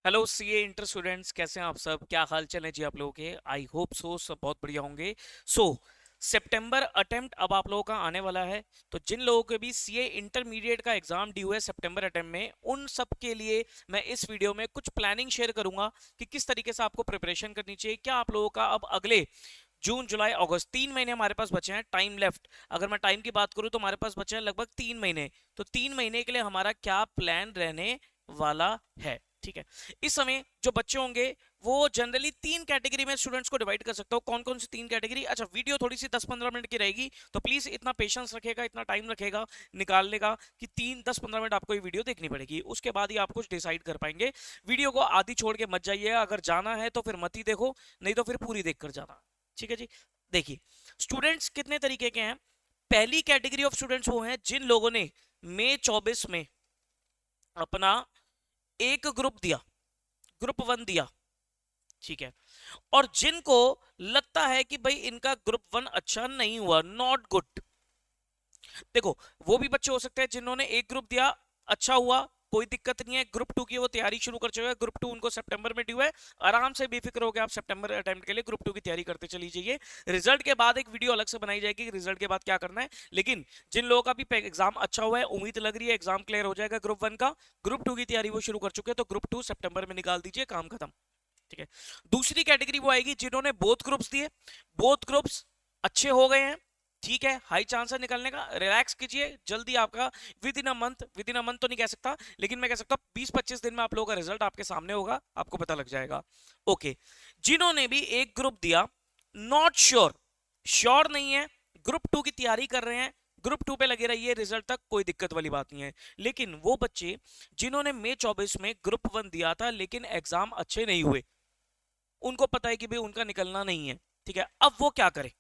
Hello CA inter students, कैसे हैं आप सब? क्या हाल चाल है जी आप लोगों के? आई होप सो सब बहुत बढ़िया होंगे। सो सितंबर अटेम्प्ट अब आप लोगों का आने वाला है। तो जिन लोगों के भी सीए इंटरमीडिएट का एग्जाम ड्यू है सितंबर अटेम्प्ट में, उन सब के लिए मैं इस वीडियो में कुछ प्लानिंग शेयर करूंगा कि किस तरीके से आपको प्रिपरेशन करनी चाहिए। क्या आप लोगों का अब अगले जून जुलाई अगस्त 3 महीने हमारे पास बचे हैं टाइम लेफ्ट। अगर मैं टाइम की बात करूं तो हमारे पास बचे हैं लगभग 3 महीने। तो 3 महीने के लिए हमारा क्या प्लान रहने वाला है, ठीक है। इस समय जो बच्चे होंगे वो जनरली 3 कैटेगरी में स्टूडेंट्स को डिवाइड कर सकते हो। कौन कौन सी 3 कैटेगरी? अच्छा, वीडियो थोड़ी सी 10-15 मिनट की रहेगी, तो प्लीज इतना पेशेंस रखेगा, इतना टाइम रखेगा निकालने का कि 3-10-15 मिनट आपको ये वीडियो देखनी पड़ेगी। उसके बाद ही आप कुछ डिसाइड कर पाएंगे। वीडियो को आधी छोड़ के मत जाइएगा। अगर जाना है तो फिर मत ही देखो, नहीं तो फिर पूरी देख कर जाना, ठीक है जी। देखिए, स्टूडेंट्स कितने तरीके के हैं। पहली कैटेगरी ऑफ स्टूडेंट्स वो हैं जिन लोगों ने मई 24 में अपना एक ग्रुप दिया, ग्रुप 1 दिया, ठीक है। और जिनको लगता है कि भाई इनका ग्रुप 1 अच्छा नहीं हुआ, नॉट गुड। देखो, वो भी बच्चे हो सकते हैं जिन्होंने एक ग्रुप दिया, अच्छा हुआ, कोई दिक्कत नहीं है। ग्रुप 2 की वो तैयारी शुरू कर चुके हैं, ग्रुप 2 उनको सितंबर में ड्यू है। आराम से बेफिक्र होकर आप सितंबर अटेम्प्ट के लिए ग्रुप 2 की तैयारी करते चली जाइए। रिजल्ट के बाद एक वीडियो अलग से बनाई जाएगी रिजल्ट के बाद क्या करना है। लेकिन जिन लोगों का भी एग्जाम अच्छा हुआ है, उम्मीद लग रही है एग्जाम क्लियर हो जाएगा ग्रुप 1 का, ग्रुप 2 की तैयारी वो शुरू कर चुके हैं, तो ग्रुप 2 सितंबर में निकाल दीजिए, काम खत्म, ठीक है। दूसरी कैटेगरी वो आएगी जिन्होंने बोथ ग्रुप्स दिए, बोथ ग्रुप्स अच्छे हो गए हैं, ठीक है, हाई चांस है निकलने का। रिलैक्स कीजिए, जल्दी आपका विद इन अ मंथ तो नहीं कह सकता, लेकिन मैं कह सकता हूं 20-25 दिन में आप लोगों का रिजल्ट आपके सामने होगा, आपको पता लग जाएगा। ओके, जिन्होंने भी एक ग्रुप दिया, नॉट श्योर, श्योर नहीं है, ग्रुप 2 की तैयारी कर रहे हैं, ग्रुप 2 पे लगे रहिए रिजल्ट तक, कोई दिक्कत वाली बात नहीं है। लेकिन वो बच्चे जिन्होंने मई 24 में ग्रुप 1 दिया था लेकिन एग्जाम अच्छे नहीं हुए, उनको पता है कि भाई उनका निकलना नहीं है, ठीक है। अब वो क्या करें?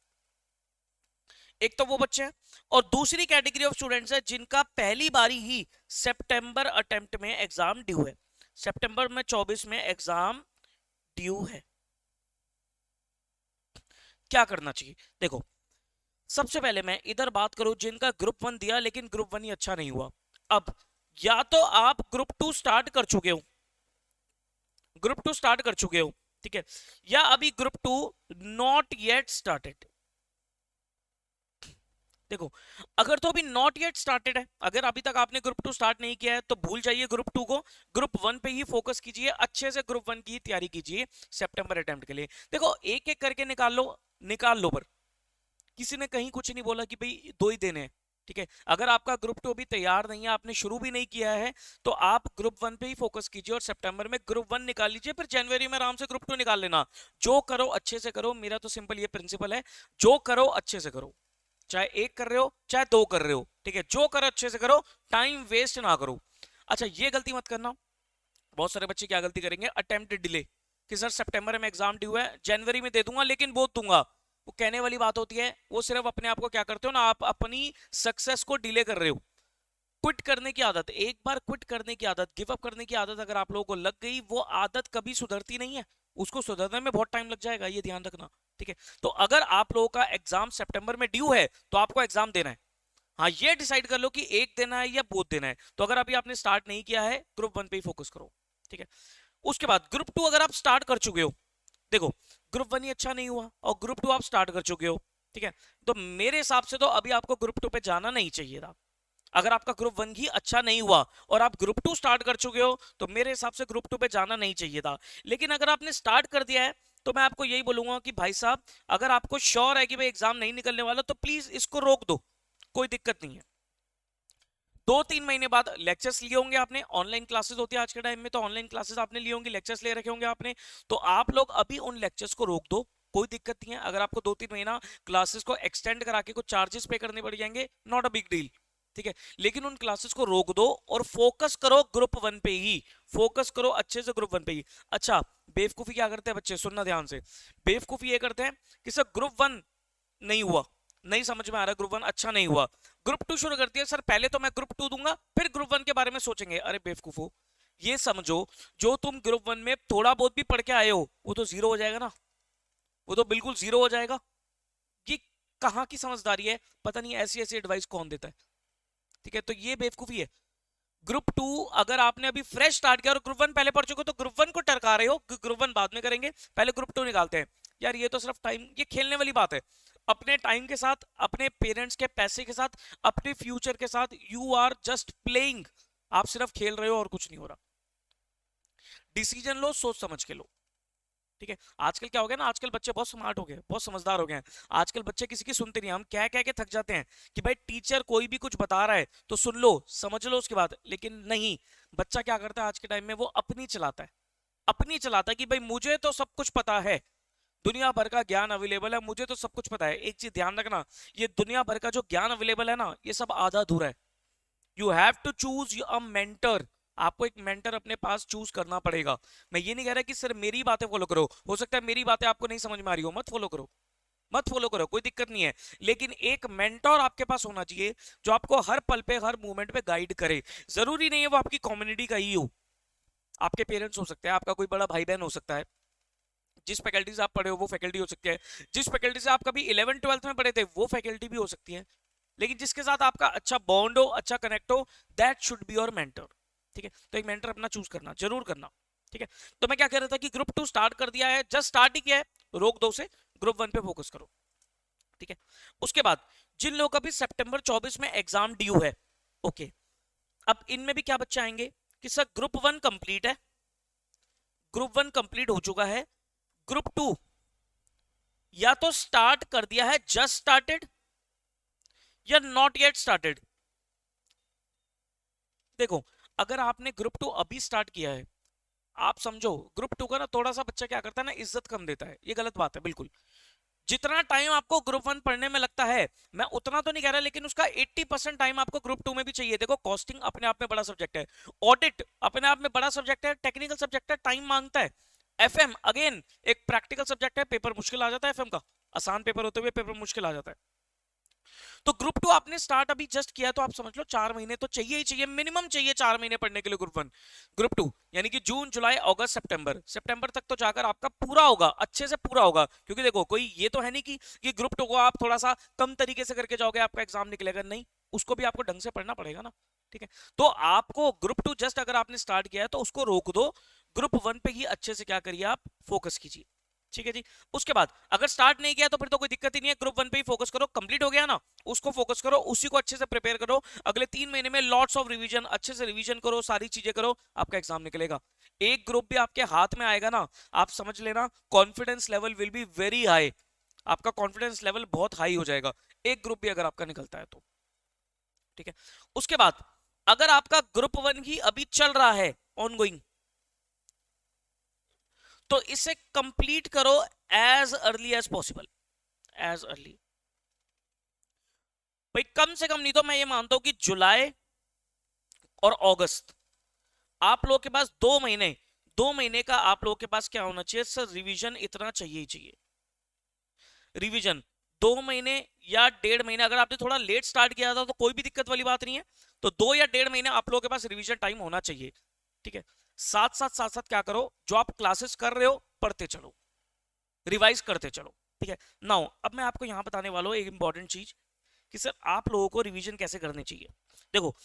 एक तो वो बच्चे हैं, और दूसरी कैटेगरी ऑफ स्टूडेंट्स है जिनका पहली बारी ही सितंबर अटेम्प्ट में एग्जाम ड्यू है, सितंबर में 24 में एग्जाम ड्यू है। क्या करना चाहिए? देखो, सबसे पहले मैं इधर बात करूं जिनका ग्रुप 1 दिया लेकिन ग्रुप 1 ही अच्छा नहीं हुआ। अब या तो आप ग्रुप 2 स्टार्ट कर चुके हो, ग्रुप 2 स्टार्ट कर चुके हो, ठीक है, या अभी ग्रुप 2 नॉट येट स्टार्टेड। देखो, अगर तो अभी नॉट येट स्टार्टेड है, अगर अभी तक आपने ग्रुप 2 स्टार्ट नहीं किया है, तो भूल जाइए ग्रुप 2 को, ग्रुप 1 पे ही फोकस कीजिए, अच्छे से ग्रुप 1 की तैयारी कीजिए सितंबर अटेम्प्ट के लिए। देखो, एक एक करके निकाल लो, निकाल लो, पर किसी ने कहीं कुछ नहीं बोला कि भाई दो ही देने हैं, ठीक है। अगर आपका ग्रुप 2 अभी तैयार नहीं है, आपने शुरू भी नहीं किया है, तो आप ग्रुप 1 पे ही फोकस कीजिए और सितंबर में ग्रुप 1 निकाल लीजिए, फिर जनवरी में आराम से ग्रुप 2 निकाल लेना। जो करो अच्छे से करो, मेरा तो सिंपल ये प्रिंसिपल है, जो करो अच्छे से करो, चाहे एक कर रहे हो चाहे दो कर रहे हो, ठीक है, जो करो अच्छे से करो, टाइम वेस्ट ना करो। अच्छा, ये गलती मत करना। बहुत सारे बच्चे क्या गलती करेंगे, अटेम्प्ट डिले, कि सर सितंबर में एग्जाम ड्यू है, जनवरी में दे दूंगा लेकिन बोल दूंगा। वो कहने वाली बात होती है, वो सिर्फ अपने आप को क्या करते हो ना, आप अपनी सक्सेस को डिले कर रहे हो। क्विट करने की आदत, एक बार क्विट करने की आदत, गिव अप करने की आदत अगर आप लोगों को लग गई, वो आदत कभी सुधरती नहीं है, उसको सुधरने में बहुत टाइम लग जाएगा, ये ध्यान रखना, ठीक है। तो अगर आप लोगों का एग्जाम सितंबर में ड्यू है तो आपको एग्जाम देना है। हाँ, ये डिसाइड कर लो कि एक देना है या बोथ देना है। तो अगर अभी आपने स्टार्ट नहीं किया है, ग्रुप 1 पे ही फोकस करो, ठीक है। उसके बाद ग्रुप 2 अगर आप स्टार्ट कर चुके हो, देखो, ग्रुप 1 ही अच्छा नहीं हुआ और ग्रुप 2 आप स्टार्ट कर चुके हो, ठीक है, तो मेरे हिसाब से तो अभी आपको ग्रुप 2 पे जाना नहीं चाहिए था। अगर आपका ग्रुप 1 ही अच्छा नहीं हुआ और आप ग्रुप 2 स्टार्ट कर चुके हो, तो मेरे हिसाब से ग्रुप 2 पे जाना नहीं चाहिए था। लेकिन अगर आपने स्टार्ट कर दिया है, तो मैं आपको यही बोलूंगा कि भाई साहब, अगर आपको श्योर है कि भाई एग्जाम नहीं निकलने वाला, तो प्लीज इसको रोक दो, कोई दिक्कत नहीं है। 2-3 महीने बाद लेक्चर्स लिए होंगे आपने, ऑनलाइन क्लासेस होती है आज के टाइम में, तो ऑनलाइन क्लासेस आपने लिए होंगे, लेक्चर्स ले रखे होंगे आपने, तो आप लोग अभी उन लेक्चर्स को रोक दो, कोई दिक्कत नहीं है। अगर आपको 2-3 महीना क्लासेस को एक्सटेंड करा के कुछ चार्जेस पे करने पड़ जाएंगे, नॉट अ बिग डील, ठीक है। लेकिन उन क्लासेस को रोक दो और फोकस करो ग्रुप 1 पे ही, फोकस करो अच्छे से ग्रुप 1 पे ही। अच्छा, बेवकूफी क्या करते हैं बच्चे, सुनना ध्यान से, बेवकूफी ये करते हैं कि सर ग्रुप 1 नहीं हुआ, नहीं समझ में आ रहा, ग्रुप 1 अच्छा नहीं हुआ, ग्रुप 2 शुरू करती है, सर पहले तो मैं ग्रुप 2 दूंगा फिर ग्रुप 1 के बारे में सोचेंगे। अरे बेवकूफो, ये समझो, जो तुम ग्रुप 1 में थोड़ा बहुत भी पढ़ के आए हो, वो तो जीरो हो जाएगा ना, वो तो बिल्कुल जीरो हो जाएगा। ये कहाँ की समझदारी है? पता नहीं ऐसी ऐसी एडवाइस कौन देता है, ठीक है, तो ये बेवकूफी है। ग्रुप टू अगर आपने अभी फ्रेश स्टार्ट किया और ग्रुप वन पहले पढ़ चुके हो तो ग्रुप वन को टरका रहे हो, ग्रुप वन बाद में करेंगे, पहले ग्रुप टू निकालते हैं। यार ये तो सिर्फ टाइम, ये खेलने वाली बात है। अपने टाइम के साथ, अपने पेरेंट्स के पैसे के साथ, अपने फ्यूचर के साथ यू आर जस्ट प्लेइंग। आप सिर्फ खेल रहे हो और कुछ नहीं हो रहा। डिसीजन लो, सोच समझ के लो, ठीक है। आजकल क्या हो गया ना, आजकल बच्चे बहुत स्मार्ट हो गए, बहुत समझदार हो गए हैं। आजकल बच्चे किसी की सुनते नहीं, हम कह कह के थक जाते हैं कि भाई टीचर कोई भी कुछ बता रहा है तो सुन लो, समझ लो उसके बाद। लेकिन नहीं, बच्चा क्या करता है आज के टाइम में, वो अपनी चलाता है, अपनी चलाता है कि भाई मुझे तो सब कुछ पता है, दुनिया भर का ज्ञान अवेलेबल है, मुझे तो सब कुछ पता है। एक चीज ध्यान रखना, ये दुनिया भर का जो ज्ञान अवेलेबल है ना, ये सब आधा अधूरा है। You have to choose a mentor. आपको एक मेंटर अपने पास चूज करना पड़ेगा। मैं ये नहीं कह रहा कि सिर्फ मेरी बातें फॉलो करो, हो सकता है मेरी बातें आपको नहीं समझ में आ रही हो, मत फॉलो करो, मत फॉलो करो, कोई दिक्कत नहीं है। लेकिन एक मेंटर आपके पास होना चाहिए जो आपको हर पल पे, हर मोमेंट पे गाइड करे। जरूरी नहीं है वो आपकी कम्युनिटी का ही हो, आपके पेरेंट्स हो सकते हैं, आपका कोई बड़ा भाई बहन हो सकता है, जिस फैकल्टी से आप पढ़े हो वो फैकल्टी हो सकती है, जिस फैकल्टी से आप कभी 11 12th में पढ़े थे वो फैकल्टी भी हो सकती है। लेकिन जिसके साथ आपका अच्छा बॉन्ड हो, अच्छा कनेक्ट हो, that should be your mentor, ठीक है। तो एक मेंटर अपना चूज करना, जरूर करना, ठीक है। तो मैं क्या कह रहा था कि ग्रुप टू स्टार्ट कर दिया है, जस्ट स्टार्ट ही किया है, रोक दो से, ग्रुप वन पे फोकस करो, ठीक है। उसके बाद जिन लोगों का भी सितंबर 24 में एग्जाम ड्यू है, ओके, अब इनमें भी क्या बच्चे आएंगे कि सर ग्रुप वन कंप्लीट है, ग्रुप वन कंप्लीट हो चुका है, ग्रुप टू या तो स्टार्ट कर दिया है, जस्ट स्टार्टेड, या नॉट येट स्टार्टेड। देखो, अगर आपने ग्रुप टू अभी स्टार्ट किया है, आप समझो ग्रुप टू का ना थोड़ा सा बच्चा क्या करता है ना, इज्जत कम देता है, ये गलत बात है बिल्कुल। जितना टाइम आपको ग्रुप वन पढ़ने में लगता है, मैं उतना तो नहीं कह रहा, लेकिन उसका 80% टाइम आपको ग्रुप टू में भी चाहिए। देखो, कॉस्टिंग अपने आप में बड़ा सब्जेक्ट है, ऑडिट अपने आप में बड़ा सब्जेक्ट है, टेक्निकल सब्जेक्ट है, टाइम मांगता है। एफएम अगेन एक प्रैक्टिकल सब्जेक्ट है, पेपर मुश्किल आ जाता है एफएम का, आसान पेपर होते हुए पेपर मुश्किल आ जाता है। तो ग्रुप टू आपने स्टार्ट अभी जस्ट किया तो आप समझ लो 4 महीने तो चाहिए ही चाहिए, मिनिमम चाहिए 4 महीने पढ़ने के लिए ग्रुप वन। ग्रुप टू यानी कि जून जुलाई अगस्त सितंबर, सितंबर तक तो जाकर आपका पूरा होगा, अच्छे से पूरा होगा। क्योंकि देखो, कोई ये तो है नहीं कि ग्रुप टू को आप थोड़ा सा कम तरीके से करके जाओगे आपका एग्जाम निकलेगा, नहीं, उसको भी आपको ढंग से पढ़ना पड़ेगा ना, ठीक है। तो आपको ग्रुप टू जस्ट अगर आपने स्टार्ट किया है तो उसको रोक दो, ग्रुप वन पे ही अच्छे से क्या करिए, आप फोकस कीजिए, ठीक है जी। उसके बाद अगर स्टार्ट नहीं किया तो फिर तो कोई दिक्कत ही नहीं है, ग्रुप वन पे ही फोकस करो, कंप्लीट हो गया ना, उसको फोकस करो, उसी को अच्छे से प्रिपेयर करो। अगले 3 महीने में लॉट्स ऑफ रिवीजन, अच्छे से रिवीजन करो, सारी चीजें करो, आपका एग्जाम निकलेगा। एक ग्रुप भी आपके हाथ में आएगा ना, आप समझ लेना confidence level will be very high, आपका कॉन्फिडेंस लेवल बहुत हाई हो जाएगा, एक ग्रुप भी अगर आपका निकलता है तो, ठीक है। उसके बाद अगर आपका ग्रुप वन ही अभी चल रहा है ऑनगोइंग, तो इसे कंप्लीट करो as early as possible, as early. भाई कम से कम नहीं तो मैं ये मानता हूं कि जुलाई और अगस्त आप लोगों के पास 2 महीने, 2 महीने का आप लोगों के पास क्या होना चाहिए सर, रिवीजन इतना चाहिए ही चाहिए। रिवीजन 2 महीने या 1.5 महीने, अगर आपने थोड़ा लेट स्टार्ट किया था तो कोई भी दिक्कत वाली बात नहीं है, तो 2 या 1.5 महीने आप लोगों के पास रिवीजन टाइम होना चाहिए, ठीक है। साथ साथ क्या करो, जो आप क्लासेस कर रहे हो पढ़ते चलो, रिवाइज करते चलो, ठीक है। नाउ अब मैं आपको यहां बताने वाला हूं एक इंपॉर्टेंट चीज कि सर आप लोगों को रिवीजन कैसे करनी चाहिए। देखो,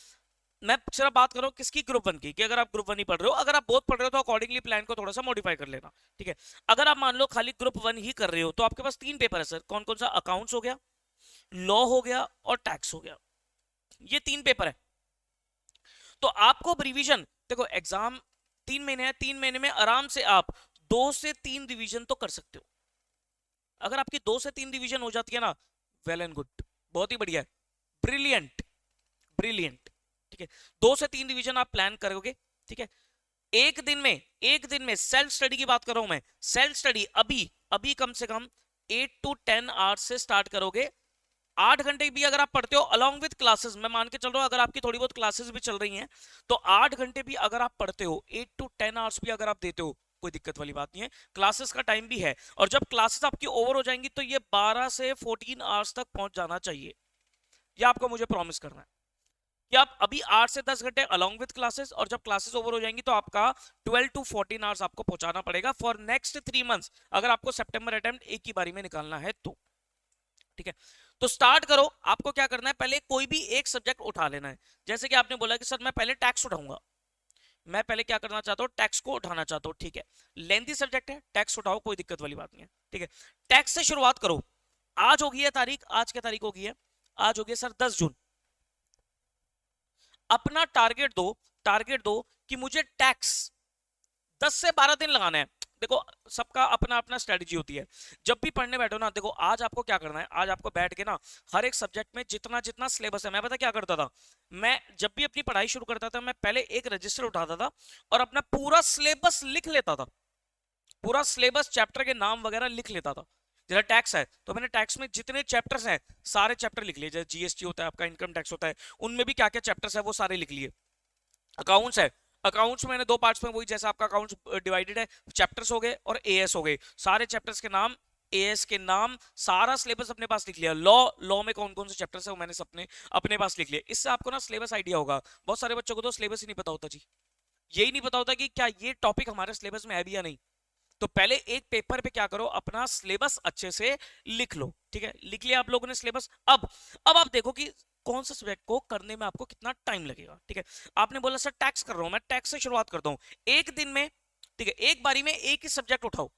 मैं सिर्फ बात कर रहा हूँ किसकी, ग्रुप वन की, कि अगर आप ग्रुप वन ही पढ़ रहे हो, अगर आप बहुत पढ़ रहे हो तो अकॉर्डिंगली प्लान को थोड़ा सा मॉडिफाई कर लेना, ठीक है। अगर आप मान लो खाली ग्रुप वन ही कर रहे हो तो आपके पास 3 पेपर है सर, कौन कौन सा, अकाउंट्स हो गया, लॉ हो गया और टैक्स हो गया, ये 3 पेपर है। तो आपको रिवीजन, देखो एग्जाम 3 महीने है, 3 महीने में आराम से आप 2 से 3 रिवीजन तो कर सकते हो। अगर आपकी 2 से 3 रिवीजन हो जाती है ना, वेल एंड गुड, बहुत ही बढ़िया है, ब्रिलियंट, ब्रिलियंट, ठीक है। 2 से 3 रिवीजन आप प्लान करोगे, ठीक है। एक दिन में सेल्फ स्टडी की बात कर रहा हूं मैं, सेल्फ स्टडी अभी अभी कम से कम 8 to 10 आवर्स से स्टार्ट करोगे। 8 घंटे भी अगर आप पढ़ते हो अलॉन्ग विद क्लासेस, मैं मान के चल रहा हूं अगर आपकी थोड़ी बहुत क्लासेस भी चल रही हैं, तो 8 घंटे भी अगर आप पढ़ते हो, 8 to 10 आवर्स भी अगर आप देते हो, कोई दिक्कत वाली बात नहीं है, क्लासेस का टाइम भी है। और जब क्लासेस आपकी ओवर हो जाएंगी तो ये 12 से 14 आवर्स तक पहुंच जाना चाहिए, ये आपको मुझे प्रॉमिस करना है कि आप अभी 8 से 10 घंटे अलॉन्ग विद क्लासेस, और जब क्लासेस ओवर हो जाएंगी तो आपका 12 to 14 आवर्स आपको पहुंचाना पड़ेगा फॉर नेक्स्ट 3 मंथ्स, अगर आपको सितंबर अटेम्प्ट एक ही बारी में निकालना है तो, ठीक है, तो स्टार्ट करो। आपको क्या करना है, पहले कोई भी एक सब्जेक्ट उठा लेना है। जैसे कि आपने बोला कि सर मैं पहले टैक्स उठाऊंगा, मैं पहले क्या करना चाहता हूँ, टैक्स को उठाना चाहता हूँ। ठीक है, लेंथी सब्जेक्ट है, टैक्स उठाओ, कोई दिक्कत वाली बात नहीं है। ठीक है, टैक्स से शुरुआत करो। आज होगी है तारीख, आज क्या तारीख होगी है, आज होगी सर 10 जून। अपना टारगेट दो, टारगेट दो कि मुझे टैक्स 10 से 12 दिन लगाना है। देखो सबका अपना अपना स्ट्रेटजी होती है। जब भी पढ़ने बैठो ना, देखो आज आपको क्या करना है, आज आपको बैठ के ना हर एक सब्जेक्ट में जितना जितना सिलेबस है, मैं पता क्या करता था, मैं जब भी अपनी पढ़ाई शुरू करता था, मैं पहले एक रजिस्टर उठाता था और अपना पूरा सिलेबस लिख लेता था। पूरा सिलेबस, चैप्टर के नाम वगैरह लिख लेता था। जैसे टैक्स है तो मैंने टैक्स में जितने चैप्टर्स हैं सारे चैप्टर लिख लिए। जैसे जीएसटी होता है, आपका इनकम टैक्स होता है, उनमें भी क्या क्या चैप्टर्स है वो सारे लिख लिए। अकाउंट्स है, अकाउंट्स में मैंने दो पार्ट्स में, वही जैसा आपका अकाउंट्स डिवाइडेड है, चैप्टर्स हो गए और एएस हो गए, सारे चैप्टर्स के नाम, एएस के नाम, सारा सिलेबस अपने पास लिख लिया। लॉ, लॉ में कौन कौन से चैप्टर्स है वो मैंने अपने अपने पास लिख लिए। इससे आपको ना सिलेबस आइडिया होगा। बहुत सारे बच्चों को तो सिलेबस ही नहीं पता होता जी, यही नहीं पता होता कि क्या ये टॉपिक हमारे सिलेबस में है भी या नहीं। तो पहले एक पेपर पे क्या करो, अपना सिलेबस अच्छे से लिख लो। ठीक है, लिख लिया आप लोगों ने सिलेबस। अब आप देखो कि कौन सा सब्जेक्ट को करने में आपको कितना टाइम लगेगा। ठीक है, आपने बोला सर टैक्स कर रहा हूं, मैं टैक्स से शुरुआत करता हूं एक दिन में। ठीक है, एक बारी में एक ही सब्जेक्ट उठाओ,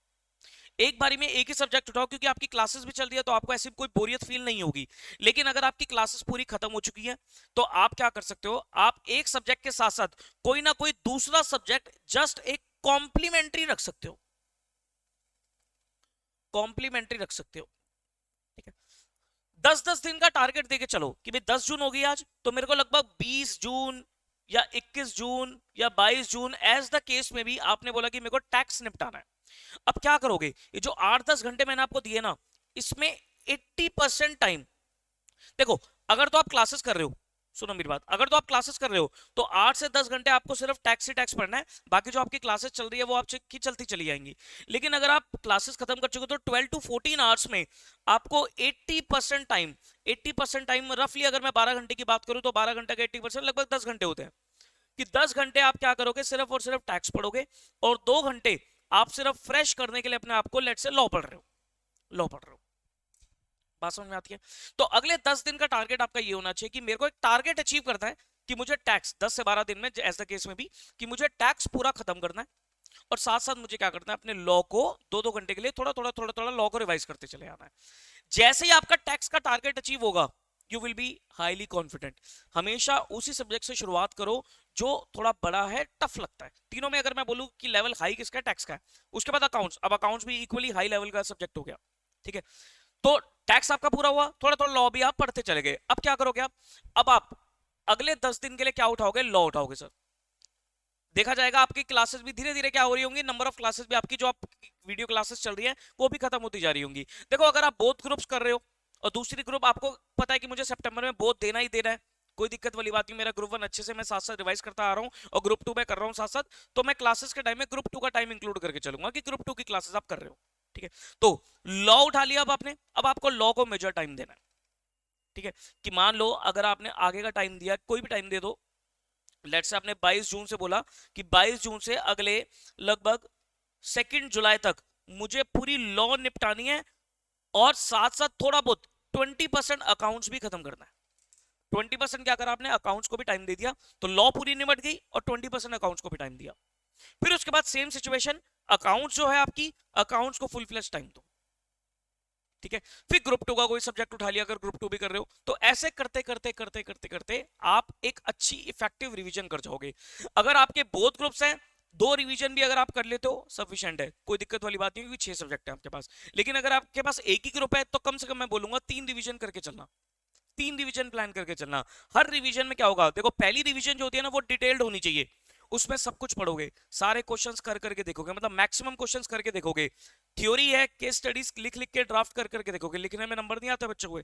एक बारी में एक ही सब्जेक्ट उठाओ, क्योंकि आपकी क्लासेस भी चल रही है तो आपको ऐसी कोई बोरियत फील नहीं होगी। लेकिन अगर आपकी क्लासेस पूरी खत्म हो चुकी है तो आप क्या कर सकते हो, आप एक सब्जेक्ट के साथ साथ कोई ना कोई दूसरा सब्जेक्ट जस्ट एक कॉम्प्लीमेंट्री रख सकते हो, कॉम्प्लीमेंट्री रख सकते हो। ठीक है, 10-10 दिन का टारगेट देके चलो कि भाई 10 जून होगी आज, तो मेरे को लगभग 20 जून या 21 जून या 22 जून एज द केस में भी आपने बोला कि मेरे को टैक्स निपटाना है। अब क्या करोगे, ये जो 8-10 घंटे मैंने आपको दिए ना, इसमें 80% टाइम, देखो अगर तो आप क्लासेस कर रहे हो, सुनो मेरी बात, अगर तो आप क्लासेस कर रहे हो तो 8 से 10 घंटे आपको सिर्फ टैक्स ही टैक्स पढ़ना है, बाकी जो आपकी क्लासेस चल रही है वो आपकी चलती चली जाएंगी। लेकिन अगर आप क्लासेस खत्म कर चुके हो तो 12 to 14 आवर्स में आपको 80% टाइम, 80% टाइम रफली अगर मैं 12 घंटे की बात करूं तो 12 घंटे का 80% लगभग 10 घंटे होते हैं। कि 10 घंटे आप क्या करोगे, सिर्फ और सिर्फ टैक्स पढ़ोगे, और 2 घंटे आप सिर्फ फ्रेश करने के लिए अपने आप को लेट से लॉ पढ़ रहे हो, लॉ पढ़ रहे हो। बात समझ में आती है। तो अगले 10 दिन का टारगेट आपका ये होना चाहिए कि मेरे को एक टारगेट अचीव करना है कि मुझे टैक्स 10 से 12 दिन में, ऐसा केस में भी, कि मुझे टैक्स पूरा खत्म करना है, और साथ साथ मुझे क्या करना है, अपने लॉ को 2-2 घंटे के लिए थोड़ा थोड़ा थोड़ा थोड़ा लॉ को रिवाइज करते चले आना है। जैसे ही आपका टैक्स का टारगेट अचीव होगा, you will be highly confident. हमेशा उसी सब्जेक्ट से शुरुआत करो जो थोड़ा बड़ा है, टफ लगता है। तीनों में अगर मैं बोलूं कि लेवल हाई किसका है, टैक्स का है। उसके बाद अकाउंट्स, अब अकाउंट्स भी इक्वली हाई लेवल का सब्जेक्ट हो गया। ठीक है, तो टैक्स आपका पूरा हुआ, थोड़ा थोड़ा लॉ भी आप पढ़ते चले गए। अब क्या करोगे आप, अब आप अगले 10 दिन के लिए क्या उठाओगे, लॉ उठाओगे सर। देखा जाएगा आपकी क्लासेस भी धीरे धीरे क्या हो रही होंगी, नंबर ऑफ क्लासेस भी आपकी जो आप वीडियो क्लासेस चल रही है वो भी खत्म होती जा रही होंगी। देखो अगर आप बोथ ग्रुप्स कर रहे हो और दूसरी ग्रुप आपको पता है कि मुझे सितंबर में बोथ देना ही देना है, कोई दिक्कत वाली बात नहीं, मेरा ग्रुप 1 अच्छे से मैं साथ साथ रिवाइज करता आ रहा हूँ और ग्रुप 2 में कर रहा हूँ साथ साथ, तो मैं क्लासेस के टाइम में ग्रुप 2 का टाइम इंक्लूड करके चलूंगा कि ग्रुप 2 की क्लासेस आप कर रहे हो। ठीक है, तो लॉ उठा लिया अब आपने, अब आपको लॉ को मेजर टाइम देना है। ठीक है, कि मान लो अगर आपने आगे का टाइम दिया, कोई भी टाइम दे दो, लेट से आपने 22 जून से बोला कि 22 जून से अगले लगभग 2 जुलाई तक मुझे पूरी लॉ निपटानी है, और साथ साथ थोड़ा बहुत 20% अकाउंट्स भी खत्म करना है। 20% क्या करा आपने, अकाउंट्स को भी टाइम दे दिया, तो लॉ पूरी निपट गई और 20% अकाउंट्स को भी टाइम दिया। फिर उसके बाद सेम सिचुएशन, अकाउंट्स जो है आपकी, अकाउंट्स को फुल फ्लेश टाइम दो। ठीक है, फिर ग्रुप 2 का कोई सब्जेक्ट उठा लिया अगर ग्रुप 2 भी कर रहे हो, तो ऐसे करते करते करते करते करते आप एक अच्छी इफेक्टिव रिवीजन कर जाओगे। अगर आपके बोथ ग्रुप्स हैं, 2 रिवीजन भी अगर आप कर लेते हो सफिशिएंट है, कोई दिक्कत वाली बात नहीं, क्योंकि 6 सब्जेक्ट है आपके पास। लेकिन अगर आपके पास एक ही ग्रुप है तो कम से कम मैं बोलूंगा 3 रिवीजन करके चलना, 3 रिवीजन प्लान करके चलना। हर रिवीजन में क्या होगा, देखो पहली रिवीजन जो होती है ना वो डिटेल्ड होनी चाहिए, उसमें सब कुछ पढ़ोगे, सारे क्वेश्चंस कर करके देखोगे, मतलब मैक्सिमम क्वेश्चंस करके देखोगे। थ्योरी है, केस स्टडीज लिख लिख के ड्राफ्ट कर करके देखोगे, लिखने में नंबर नहीं आता बच्चों को,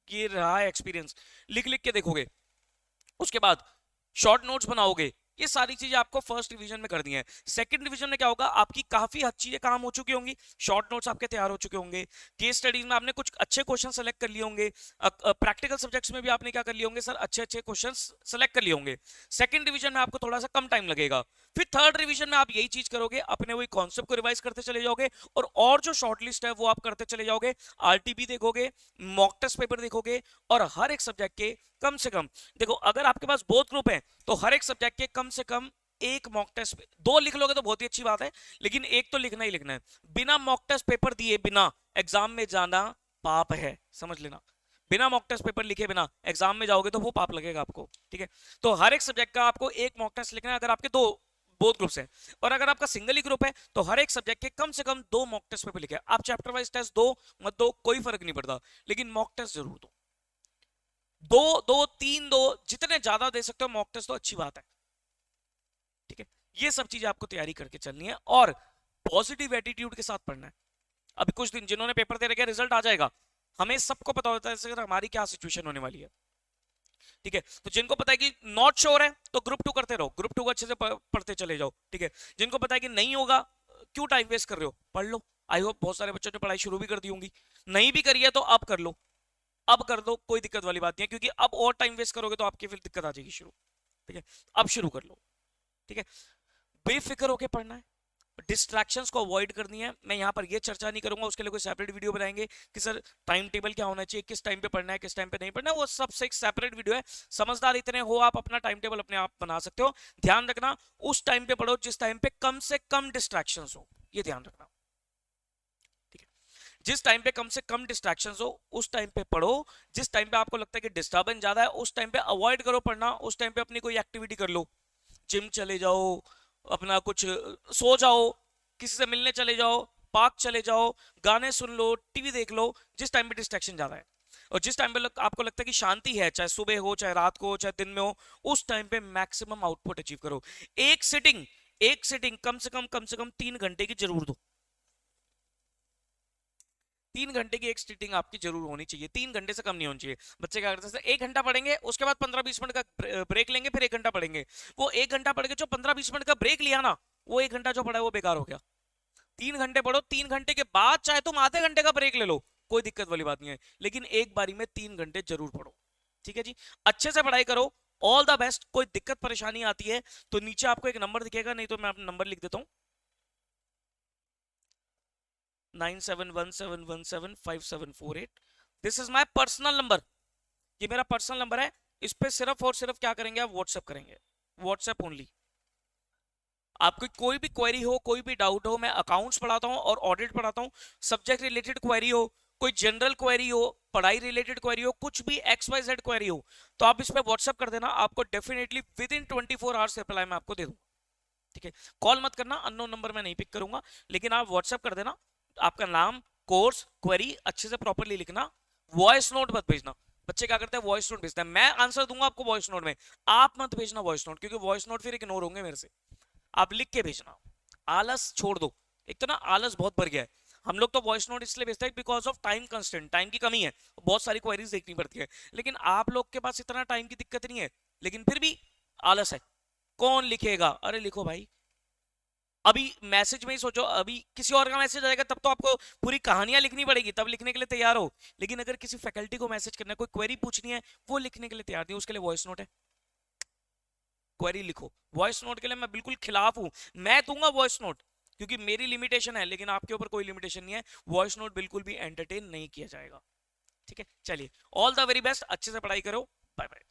ये रहा है एक्सपीरियंस, लिख लिख के देखोगे। उसके बाद शॉर्ट नोट्स बनाओगे, ये सारी चीजें आपको फर्स्ट डिवीजन में कर दी है। सेकंड डिवीजन में क्या होगा, आपकी काफी हद चीजें काम हो चुकी होंगी, शॉर्ट नोट्स आपके तैयार हो चुके होंगे, केस स्टडीज में आपने कुछ अच्छे क्वेश्चन सेलेक्ट कर लिए होंगे, प्रैक्टिकल सब्जेक्ट्स में भी आपने क्या कर लिए होंगे सर, अच्छे अच्छे क्वेश्चन सेलेक्ट कर लिए होंगे। सेकंड डिवीजन में आपको थोड़ा सा कम टाइम लगेगा, फिर थर्ड रिवीजन में आप यही चीज करोगे, अपने वही कॉन्सेप्ट को रिवाइज करते चले जाओगे, और जो शॉर्टलिस्ट है वो आप करते चले जाओगे। आरटीबी देखोगे, मॉक टेस्ट पेपर देखोगे, और हर एक सब्जेक्ट के कम से कम, देखो अगर आपके पास बोथ ग्रुप है तो हर एक सब्जेक्ट के कम से कम एक मॉक टेस्ट, दो लिख लोगे तो बहुत ही अच्छी बात है, लेकिन एक तो लिखना ही लिखना है। बिना मॉक टेस्ट पेपर दिए बिना एग्जाम में जाना पाप है, समझ लेना। बिना मॉक टेस्ट पेपर लिखे बिना एग्जाम में जाओगे तो वो पाप लगेगा आपको, ठीक है। तो हर एक सब्जेक्ट का आपको एक मॉक टेस्ट लिखना है, अगर आपके दो बोथ ग्रुप्स हैं, और अगर आपका सिंगल ही ग्रुप है तो हर एक सब्जेक्ट के कम से कम दो मॉक टेस्ट पेपर लिखे। आप चैप्टर वाइज टेस्ट दो मत दो कोई फर्क नहीं पड़ता, लेकिन मॉक टेस्ट जरूर दो। दो दो तीन दो, जितने ज्यादा दे सकते हो मॉक टेस्ट तो अच्छी बात है, ठीक है। ये सब चीजें आपको तैयारी करके चलनी है और पॉजिटिव एटीट्यूड के साथ पढ़ना है। अभी कुछ दिन जिन्होंने पेपर दे रखे रिजल्ट आ जाएगा, हमें सबको पता होता है हमारी क्या सिचुएशन होने वाली है, ठीक है। तो जिनको पता है कि नॉट श्योर है तो ग्रुप 2 करते रहो, ग्रुप 2 को अच्छे से पढ़ते चले जाओ, ठीक है। जिनको पता है कि नहीं होगा, क्यों टाइम वेस्ट कर रहे हो, पढ़ लो। आई होप बहुत सारे बच्चों ने पढ़ाई शुरू भी कर दी होंगी, नहीं भी करी है तो अब कर लो, अब कर दो, कोई दिक्कत वाली बात नहीं है, क्योंकि अब और टाइम वेस्ट करोगे तो आपकी फिर दिक्कत आ जाएगी शुरू, ठीक है। अब शुरू कर लो, ठीक है। बेफिक्र होके पढ़ना है, डिस्ट्रैक्शंस को अवॉइड करनी है। मैं यहाँ पर ये चर्चा नहीं करूंगा, उसके लिए कोई सेपरेट वीडियो बनाएंगे कि सर टाइम टेबल क्या होना चाहिए, किस टाइम पे पढ़ना है किस टाइम पे नहीं पढ़ना है, वो सबसे एक सेपरेट वीडियो है। समझदार इतने हो आप अपना टाइम टेबल अपने आप बना सकते हो। ध्यान रखना उस टाइम पे पढ़ो जिस टाइम पे कम से कम डिस्ट्रैक्शंस हो, ये ध्यान रखना, ठीक है। जिस टाइम पे कम से कम डिस्ट्रैक्शंस हो उस टाइम पे पढ़ो। जिस टाइम पे आपको लगता है कि डिस्टर्बेंस ज्यादा है उस टाइम पे अवॉइड करो पढ़ना, उस टाइम पे अपनी कोई एक्टिविटी कर लो, जिम चले जाओ, अपना कुछ सो जाओ, किसी से मिलने चले जाओ, पार्क चले जाओ, गाने सुन लो, टीवी देख लो, जिस टाइम पे डिस्ट्रैक्शन ज्यादा है। और जिस टाइम पे आपको लगता है कि शांति है, चाहे सुबह हो चाहे रात को हो चाहे दिन में हो, उस टाइम पे मैक्सिमम आउटपुट अचीव करो। एक सिटिंग कम से कम 3 घंटे की जरूर दो। 3 घंटे की एक सिटिंग आपकी जरूर होनी चाहिए, 3 घंटे से कम नहीं होनी चाहिए। बच्चे क्या करते हैं 1 घंटा पढ़ेंगे, उसके बाद 15-20 मिनट का ब्रेक लेंगे, फिर 1 घंटा पढ़ेंगे। वो 1 घंटा पढ़ के जो 15-20 मिनट का ब्रेक लिया ना, वो 1 घंटा जो पढ़ा है वो बेकार हो गया। 3 घंटे पढ़ो, 3 घंटे के बाद चाहे तुम आधे घंटे का ब्रेक ले लो, कोई दिक्कत वाली बात नहीं है, लेकिन एक बारी में 3 घंटे जरूर पढ़ो, ठीक है जी। अच्छे से पढ़ाई करो, ऑल द बेस्ट। कोई दिक्कत परेशानी आती है तो नीचे आपको एक नंबर दिखेगा, नहीं तो मैं अपना नंबर लिख देता हूँ, 9717175748। This is my personal number, ये मेरा पर्सनल नंबर है। इस पे सिर्फ और सिर्फ क्या करेंगे, आप व्हाट्सएप करेंगे, व्हाट्सएप ओनली। आपकी कोई भी क्वेरी हो, कोई भी डाउट हो, मैं अकाउंट्स पढ़ाता हूं और ऑडिट पढ़ाता हूं, सब्जेक्ट रिलेटेड क्वेरी हो, कोई जनरल क्वेरी हो, पढ़ाई रिलेटेड क्वेरी हो, कुछ भी XYZ क्वेरी हो, तो आप इस पे व्हाट्सएप कर देना, आपको definitely with in 24 hours reply मैं आपको दे दूंगा, ठीक है। कॉल मत करना, अननोन नंबर मैं नहीं पिक करूंगा, लेकिन आप व्हाट्सएप कर देना, आपका नाम, कोर्स, क्वेरी अच्छे से प्रॉपरली लिखना, वॉइस नोट मत भेजना। बच्चे क्या करते हैं वॉइस नोट भेजते हैं, मैं आंसर दूंगा आपको वॉइस नोट में, आप मत भेजना वॉइस नोट, क्योंकि वॉइस नोट फिर इग्नोर होंगे मेरे से। आप लिख के भेजना, आलस छोड़ दो। एक तो ना आलस बहुत बढ़ गया है, हम लोग तो वॉइस नोट इसलिए भेजते हैं because of time constant, time की कमी है, बहुत सारी क्वेरीज देखनी पड़ती है, लेकिन आप लोग के पास इतना टाइम की दिक्कत नहीं है, लेकिन फिर भी आलस है। कौन लिखेगा, अरे लिखो भाई, अभी मैसेज में ही सोचो, अभी किसी और का मैसेज आएगा तब तो आपको पूरी कहानियां लिखनी पड़ेगी, तब लिखने के लिए तैयार हो, लेकिन अगर किसी फैकल्टी को मैसेज करना है, कोई क्वेरी पूछनी है, वो लिखने के लिए तैयार नहीं, उसके लिए वॉइस नोट है, क्वेरी लिखो। वॉइस नोट के लिए मैं बिल्कुल खिलाफ हूं, मैं दूंगा वॉइस नोट क्योंकि मेरी लिमिटेशन है, लेकिन आपके ऊपर कोई लिमिटेशन नहीं है, वॉइस नोट बिल्कुल भी एंटरटेन नहीं किया जाएगा, ठीक है। चलिए, ऑल द वेरी बेस्ट, अच्छे से पढ़ाई करो, बाय बाय।